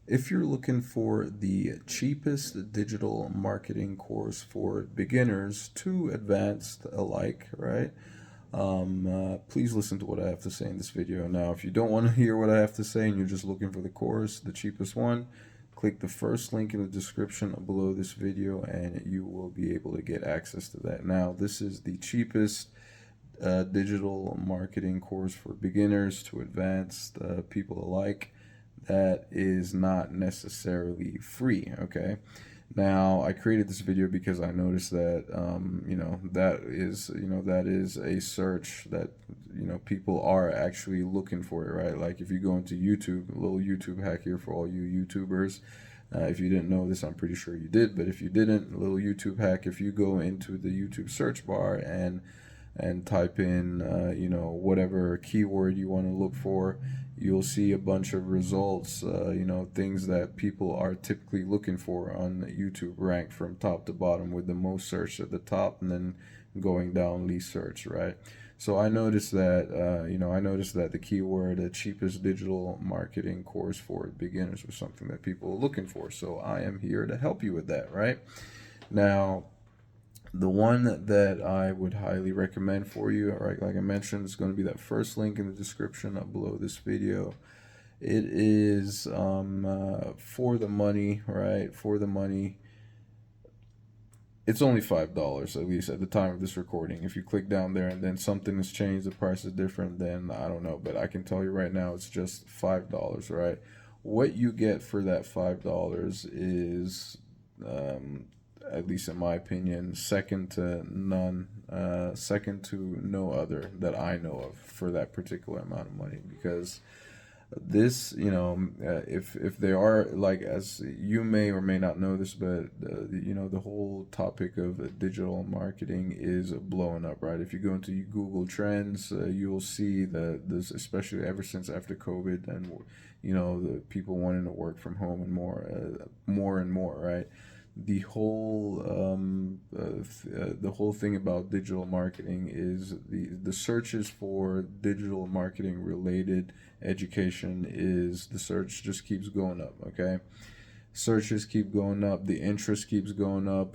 If you're looking for the cheapest digital marketing course for beginners to advanced alike, right? Please listen to what I have to say in this video. Now, if you don't want to hear what I have to say and you're just looking for the course, the cheapest one, click the first link in the description below this video and you will be able to get access to that. Now, this is the cheapest digital marketing course for beginners to advanced people alike that is not necessarily free. Okay, now I created this video because I noticed that that is a search that people are actually looking for it, right? Like if you go into YouTube, a little YouTube hack here for all you YouTubers. If you didn't know this, I'm pretty sure you did, but if you didn't, a little YouTube hack. If you go into the YouTube search bar and type in whatever keyword you want to look for, you'll see a bunch of results, things that people are typically looking for on YouTube, ranked from top to bottom with the most searched at the top and then going down least searched, right? So I noticed that the keyword the cheapest digital marketing course for beginners was something that people were looking for. So I am here to help you with that, right? Now, the one that I would highly recommend for you, all right, like I mentioned, it's going to be that first link in the description below this video. It is for the money, right? For the money. It's only $5, at least at the time of this recording. If you click down there and then something has changed, the price is different, then I don't know. But I can tell you right now, it's just $5, right? What you get for that $5 is at least in my opinion, second to none, second to no other that I know of for that particular amount of money. Because this, if they are, like, as you may or may not know this, but the whole topic of digital marketing is blowing up, right? If you go into Google Trends, you'll see that this, especially ever since after COVID, and the people wanting to work from home and more and more, right? The whole thing about digital marketing is the searches for digital marketing related education, is the search just keeps going up. Okay, searches keep going up, the interest keeps going up.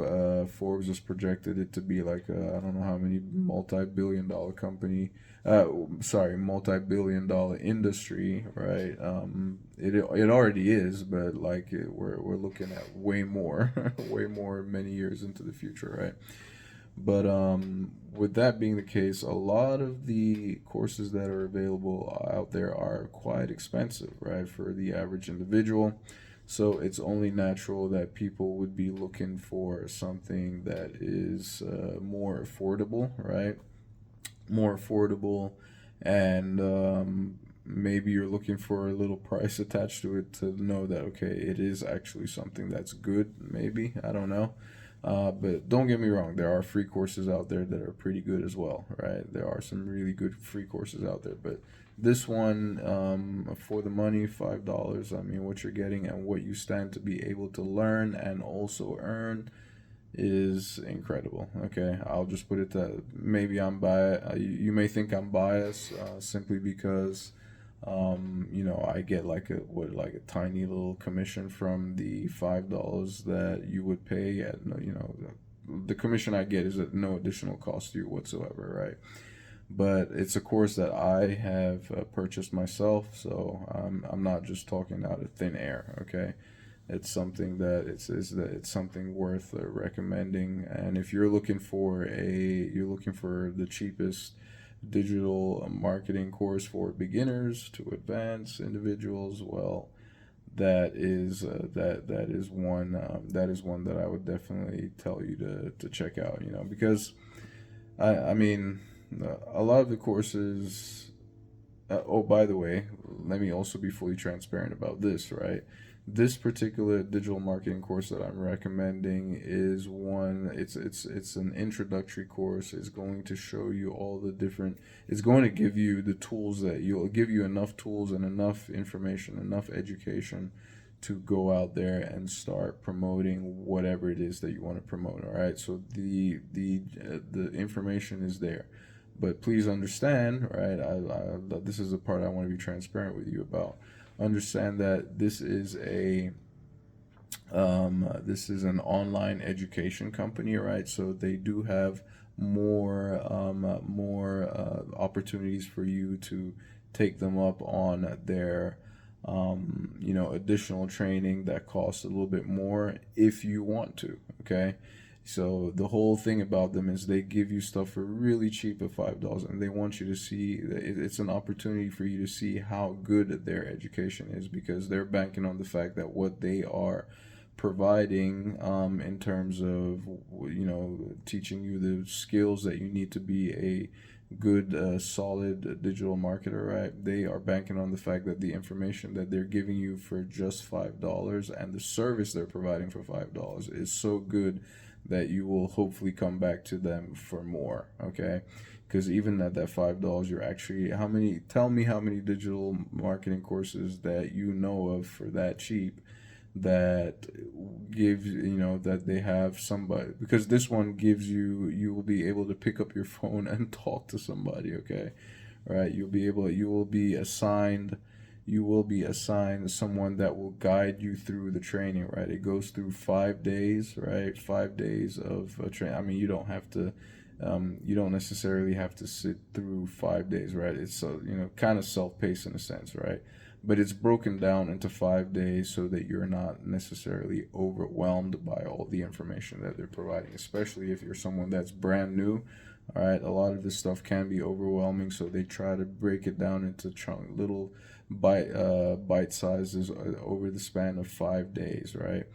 Forbes has projected it to be like I don't know how many multi-billion-dollar company, multi-billion-dollar industry, right? It already is, but like we're looking at way more, way more many years into the future, right? But with that being the case, a lot of the courses that are available out there are quite expensive, right, for the average individual. So it's only natural that people would be looking for something that is more affordable, right? More affordable, and maybe you're looking for a little price attached to it to know that, okay, it is actually something that's good, maybe. I don't know. But don't get me wrong, there are free courses out there that are pretty good as well, right? There are some really good free courses out there, but this one, for the money, $5. I mean, what you're getting and what you stand to be able to learn and also earn is incredible. Okay, I'll just put it that maybe I'm biased. You may think I'm biased simply because I get like a tiny little commission from the $5 that you would pay at the commission I get is at no additional cost to you whatsoever, right? But it's a course that I have purchased myself, so I'm not just talking out of thin air. Okay, it's something that it's something worth recommending. And if you're looking for the cheapest digital marketing course for beginners to advanced individuals, well, that is one that I would definitely tell you to check out. Because I mean, a lot of the courses. Oh, by the way, let me also be fully transparent about this, right? This particular digital marketing course that I'm recommending is one. It's an introductory course. It's going to show you all the different. It's going to give you the tools that you'll give you enough tools and enough information, enough education to go out there and start promoting whatever it is that you want to promote. All right. So the information is there, but please understand, right? This is the part I want to be transparent with you about. understand that this is an online education company, right? So they do have more opportunities for you to take them up on their additional training that costs a little bit more if you want to. Okay. So the whole thing about them is they give you stuff for really cheap at $5, and they want you to see. It's an opportunity for you to see how good their education is, because they're banking on the fact that what they are providing, in terms of teaching you the skills that you need to be a good solid digital marketer, right? They are banking on the fact that the information that they're giving you for just $5 and the service they're providing for $5 is so good that you will hopefully come back to them for more. Okay, because even at that $5, you're actually, tell me how many digital marketing courses that you know of for that cheap that gives that they have somebody, because this one gives you will be able to pick up your phone and talk to somebody. Okay, right? You will be assigned someone that will guide you through the training, right? It goes through 5 days, right? 5 days of training. I mean, you don't have to you don't necessarily have to sit through 5 days, right? It's kind of self-paced in a sense, right? But it's broken down into 5 days so that you're not necessarily overwhelmed by all the information that they're providing, especially if you're someone that's brand new. All right, a lot of this stuff can be overwhelming, so they try to break it down into little bite sizes over the span of 5 days, right?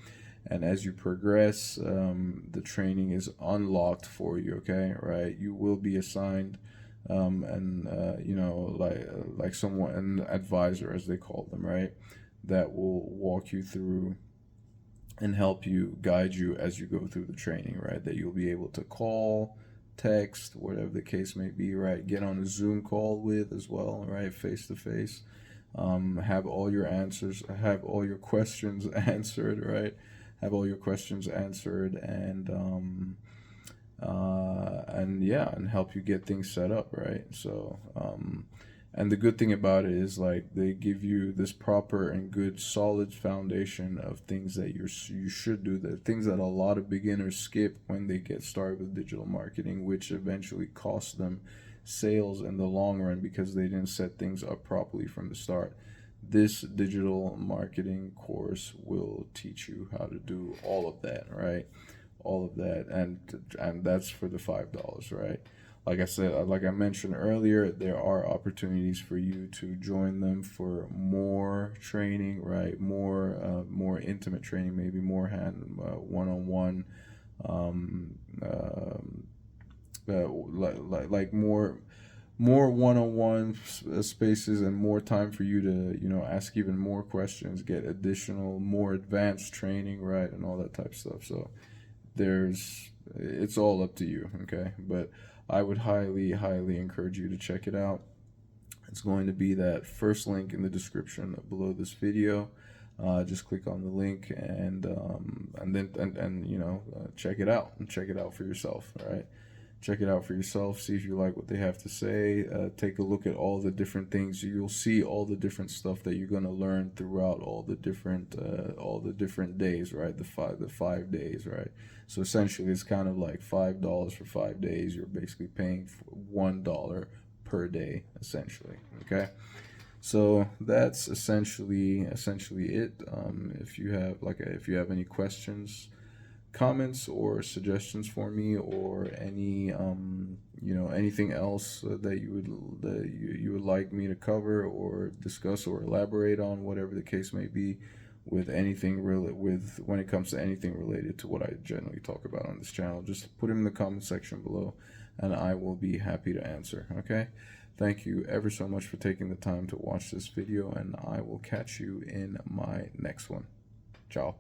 And as you progress, the training is unlocked for you. Okay, right? You will be assigned and like someone, an advisor as they call them, right, that will walk you through and help you, guide you as you go through the training, right? That you'll be able to call, text, whatever the case may be, right? Get on a Zoom call with as well, right? Face to face. Have all your questions answered, right? Have all your questions answered, and yeah, and help you get things set up, right? So and the good thing about it is, like, they give you this proper and good solid foundation of things that you should do, the things that a lot of beginners skip when they get started with digital marketing, which eventually costs them sales in the long run because they didn't set things up properly from the start. This digital marketing course will teach you how to do all of that, right? All of that, and that's for the $5, right? Like I said, like I mentioned earlier, there are opportunities for you to join them for more training, right? More intimate training, maybe more one-on-one, like more one-on-one spaces, and more time for you to ask even more questions, get additional more advanced training, right? And all that type of stuff. So it's all up to you. Okay, but I would highly encourage you to check it out. It's going to be that first link in the description below this video. Just click on the link and then check it out, and check it out for yourself. All right, check it out for yourself. See if you like what they have to say. Take a look at all the different things. You'll see all the different stuff that you're going to learn throughout all the different days, right? The 5 days, right? So essentially, it's kind of like $5 for 5 days. You're basically paying $1 per day, essentially. Okay. So that's essentially it. If you have any questions, comments, or suggestions for me, or any anything else that you would like me to cover or discuss or elaborate on, whatever the case may be, with when it comes to anything related to what I generally talk about on this channel, just put them in the comment section below and I will be happy to answer. Okay, thank you ever so much for taking the time to watch this video, and I will catch you in my next one. Ciao.